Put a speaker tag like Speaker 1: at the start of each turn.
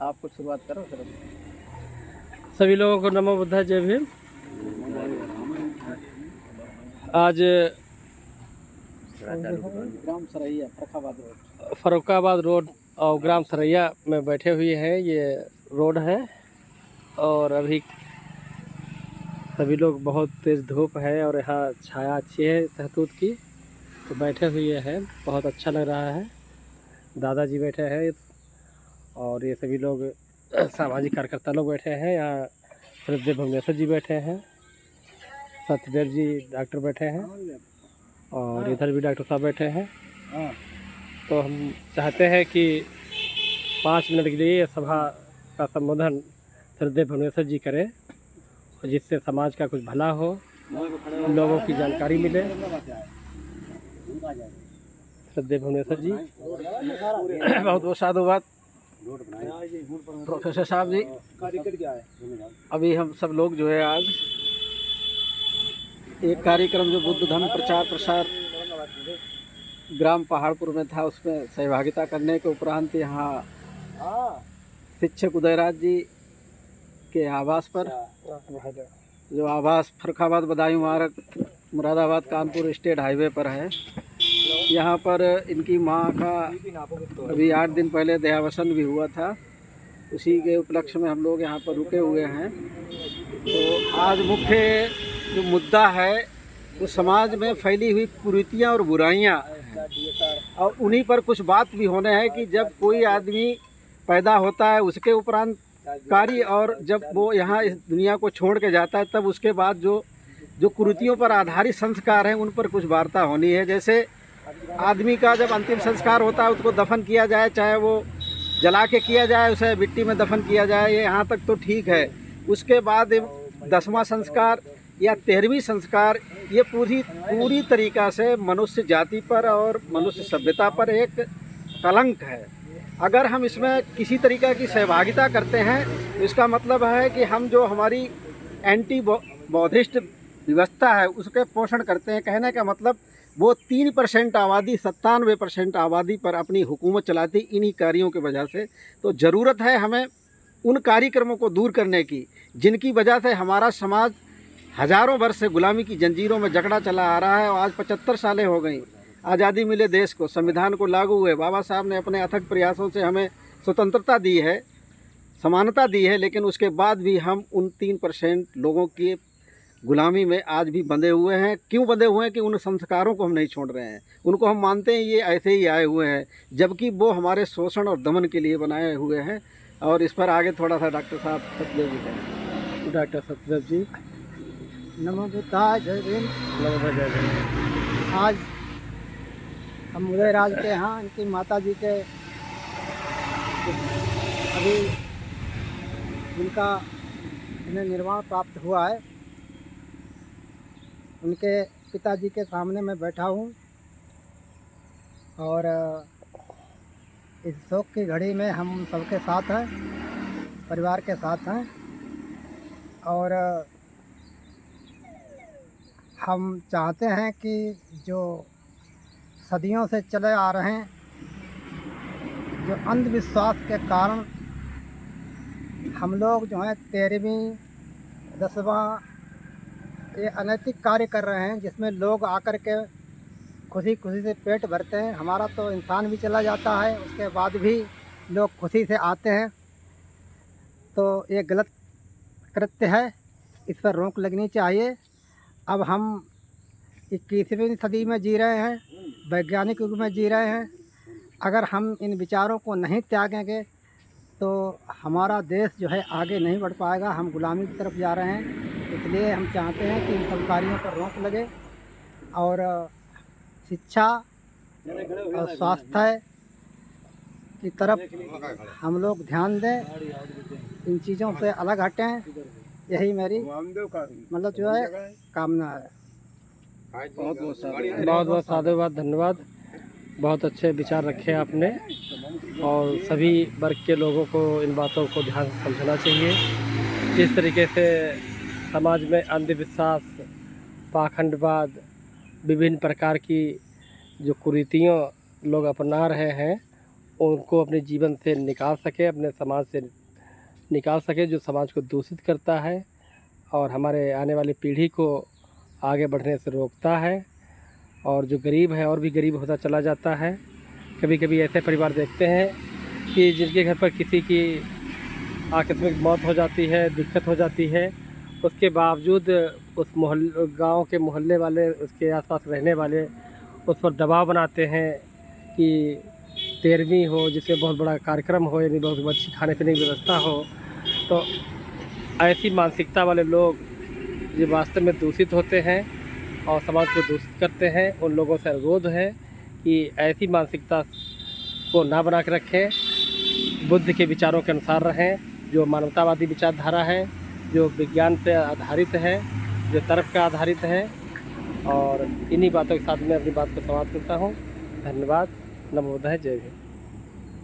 Speaker 1: आप कुछ शुरुआत करो सर।
Speaker 2: सभी लोगों को नमो बुद्धाय, जय भीम। आज
Speaker 1: ग्राम सरैया
Speaker 2: फर्रुखाबाद रोड और ग्राम सरैया में बैठे हुए हैं। ये रोड है और अभी सभी लोग, बहुत तेज़ धूप है और यहाँ छाया अच्छी है सहतूत की, तो बैठे हुए हैं। बहुत अच्छा लग रहा है। दादाजी बैठे हैं और ये सभी लोग सामाजिक कार्यकर्ता लोग बैठे हैं। यहाँ श्रद्धेय भुवनेश्वर जी बैठे हैं, सत्यदेव जी डॉक्टर बैठे हैं और इधर भी डॉक्टर साहब बैठे हैं। तो हम चाहते हैं कि 5 मिनट के लिए सभा का संबोधन श्रद्धेय भुवनेश्वर जी करें, जिससे समाज का कुछ भला हो, लोगों की जानकारी मिले। श्रद्धेय भुवनेश्वर जी।
Speaker 1: बहुत बहुत साधुवाद प्रोफेसर साहब जी। अभी हम सब लोग जो है आज एक कार्यक्रम जो बुद्ध धर्म प्रचार प्रसार ग्राम पहाड़पुर में था, उसमें सहभागिता करने के उपरांत यहाँ शिक्षक उदयराज जी के आवास पर, जो आवास फर्रुखाबाद बदायूं मार्ग मुरादाबाद कानपुर स्टेट हाईवे पर है, यहाँ पर इनकी माँ का अभी 8 दिन पहले देहावसान भी हुआ था। उसी के उपलक्ष्य में हम लोग यहाँ पर रुके हुए हैं। तो आज मुख्य जो मुद्दा है वो समाज में फैली हुई कुरीतियाँ और बुराइयाँ, और उन्हीं पर कुछ बात भी होने हैं कि जब कोई आदमी पैदा होता है उसके उपरांत कार्य, और जब वो यहाँ इस दुनिया को छोड़ के जाता है तब उसके बाद जो कुरीतियों पर आधारित संस्कार हैं उन पर कुछ वार्ता होनी है। जैसे आदमी का जब अंतिम संस्कार होता है उसको दफन किया जाए, चाहे वो जला के किया जाए, उसे मिट्टी में दफन किया जाए, ये यहाँ तक तो ठीक है। उसके बाद 10वां संस्कार या 13वीं संस्कार, ये पूरी तरीक़ा से मनुष्य जाति पर और मनुष्य सभ्यता पर एक कलंक है। अगर हम इसमें किसी तरीक़ा की सहभागिता करते हैं तो इसका मतलब है कि हम जो हमारी एंटी बौद्धिस्ट व्यवस्था है उसके पोषण करते हैं। कहने का मतलब वो 3% आबादी 97% आबादी पर अपनी हुकूमत चलाती इन्हीं कार्यों की वजह से। तो ज़रूरत है हमें उन कार्यक्रमों को दूर करने की जिनकी वजह से हमारा समाज हज़ारों वर्ष से गुलामी की जंजीरों में जकड़ा चला आ रहा है। और आज 75 सालें हो गई आज़ादी मिले देश को, संविधान को लागू हुए, बाबा साहब ने अपने अथक प्रयासों से हमें स्वतंत्रता दी है, समानता दी है, लेकिन उसके बाद भी हम उन 3% लोगों की गुलामी में आज भी बंधे हुए हैं। क्यों बंधे हुए हैं? कि उन संस्कारों को हम नहीं छोड़ रहे हैं। उनको हम मानते हैं ये ऐसे ही आए हुए हैं, जबकि वो हमारे शोषण और दमन के लिए बनाए हुए हैं। और इस पर आगे थोड़ा सा डॉक्टर साहब सत्यदेव जी कहें।
Speaker 2: डॉक्टर सत्यदेव जी।
Speaker 3: नमो बुद्धाय, जय भीम।
Speaker 2: नमो बुद्धाय, जय भीम।
Speaker 3: आज हम उदयराज के यहाँ इनकी माता जी के अभी जिनका इन्हें निर्वाण प्राप्त हुआ है, उनके पिताजी के सामने मैं बैठा हूँ और इस शोक की घड़ी में हम सबके साथ हैं, परिवार के साथ हैं। और हम चाहते हैं कि जो सदियों से चले आ रहे हैं, जो अंधविश्वास के कारण हम लोग जो हैं 13वीं 10वां ये अनैतिक कार्य कर रहे हैं, जिसमें लोग आकर के खुशी खुशी से पेट भरते हैं। हमारा तो इंसान भी चला जाता है, उसके बाद भी लोग खुशी से आते हैं, तो ये गलत कृत्य है, इस पर रोक लगनी चाहिए। अब हम 21वीं सदी में जी रहे हैं, वैज्ञानिक युग में जी रहे हैं। अगर हम इन विचारों को नहीं त्यागेंगे तो हमारा देश जो है आगे नहीं बढ़ पाएगा, हम गुलामी की तरफ जा रहे हैं। इसलिए हम चाहते हैं कि इन सब कार्यों पर रोक लगे और शिक्षा और स्वास्थ्य की तरफ हम लोग ध्यान दें, इन चीज़ों से अलग हटें। यही मेरी मतलब जो है कामना है।
Speaker 2: बहुत बहुत साधुवाद, धन्यवाद। बहुत अच्छे विचार रखे आपने और सभी वर्ग के लोगों को इन बातों को ध्यान से समझना चाहिए। जिस तरीके से समाज में अंधविश्वास, पाखंडवाद, विभिन्न प्रकार की जो कुरीतियाँ लोग अपना रहे हैं, उनको अपने जीवन से निकाल सके, अपने समाज से निकाल सके, जो समाज को दूषित करता है और हमारे आने वाली पीढ़ी को आगे बढ़ने से रोकता है। और जो गरीब है और भी गरीब होता चला जाता है। कभी कभी ऐसे परिवार देखते हैं कि जिनके घर पर किसी की आकस्मिक मौत हो जाती है, दिक्कत हो जाती है, उसके बावजूद उस गांव के मोहल्ले वाले, उसके आसपास रहने वाले उस पर दबाव बनाते हैं कि 13वीं हो, जिसमें बहुत बड़ा कार्यक्रम हो, यानी बहुत अच्छी खाने पीने की व्यवस्था हो। तो ऐसी मानसिकता वाले लोग जो वास्तव में दूषित होते हैं और समाज को दूषित करते हैं, उन लोगों से अनुरोध है कि ऐसी मानसिकता को ना बना के रखें, बुद्ध के विचारों के अनुसार रहें, जो मानवतावादी विचारधारा है, जो विज्ञान पे आधारित है, जो तर्क पे आधारित है। और इन्हीं बातों के साथ मैं अपनी बात को समाप्त करता हूँ। धन्यवाद। नमो बुद्धाय। जय हिंद।